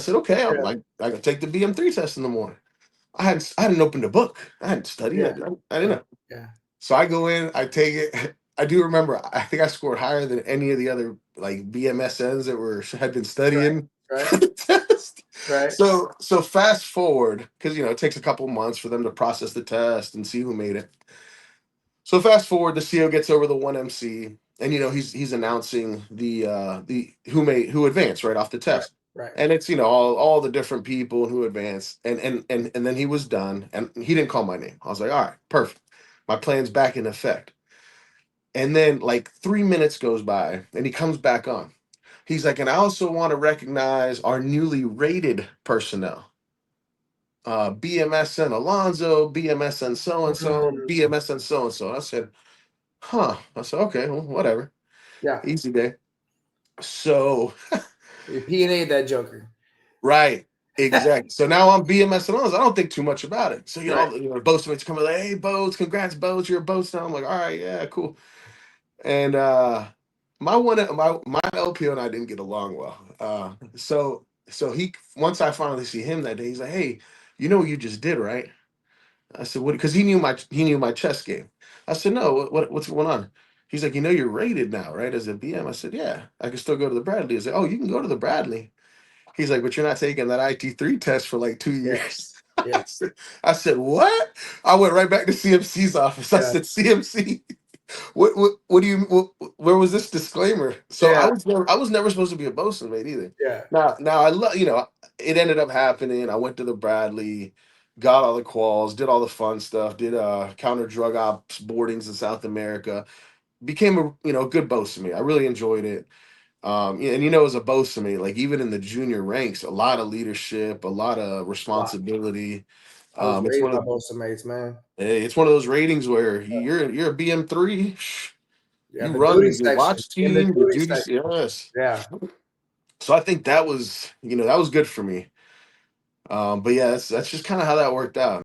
said, okay, Yeah. I can take the BM3 test in the morning. I hadn't opened a book. I hadn't studied. Yeah. I didn't Yeah. know. Yeah. So I go in, I take it. I do remember. I think I scored higher than any of the other like BMSNs that were had been Right. studying Right. for the test. Right. So fast forward because it takes a couple months for them to process the test and see who made it. So fast forward, the CO gets over the one MC, and he's announcing the who advanced right off the Right. test, Right. and it's all the different people who advanced, and then he was done, and he didn't call my name. I was like, all right, perfect, my plan's back in effect. And then like 3 minutes goes by, and he comes back on. He's like, and I also want to recognize our newly rated personnel. BMSN Alonzo, BMSN so and so, Mm, BMSN so and so. I said, huh. I said, okay, well, whatever. yeah. Easy day. So, You P&A that Joker. right. Exactly. So now I'm BMS Alonzo. I don't think too much about it. So, Right. Boats mates come like, hey, Boats, congrats, Boats. You're a Boats now. I'm like, all right, yeah, cool. And my LPO and I didn't get along well. So he once I finally see him that day, he's like, hey, you know what you just did, right? I said, what? Because he knew my chess game. I said, no, what's going on? He's like, you're rated now, right? As a BM. I said, yeah, I can still go to the Bradley. He said, oh, you can go to the Bradley. He's like, but you're not taking that IT3 test for like 2 years. Yeah. I said, what? I went right back to CMC's office. I Yeah. said, CMC, what do you where was this disclaimer? So I Yeah. was never supposed to be a Bosun mate either. Yeah. Now I love it ended up happening. I went to the Bradley, got all the quals, did all the fun stuff, did counter drug ops boardings in South America, became a good Bosun mate. I really enjoyed it. And as a Bosun mate, like even in the junior ranks, a lot of leadership, a lot of A lot. responsibility. I was It's raised one by of both mates, man. it's one of those ratings where you're a BM3. Yeah. You The duty run your section. watch In the team, your duty duty section. yes. Yeah. So I think that was good for me. But yeah, that's just kind of how that worked out.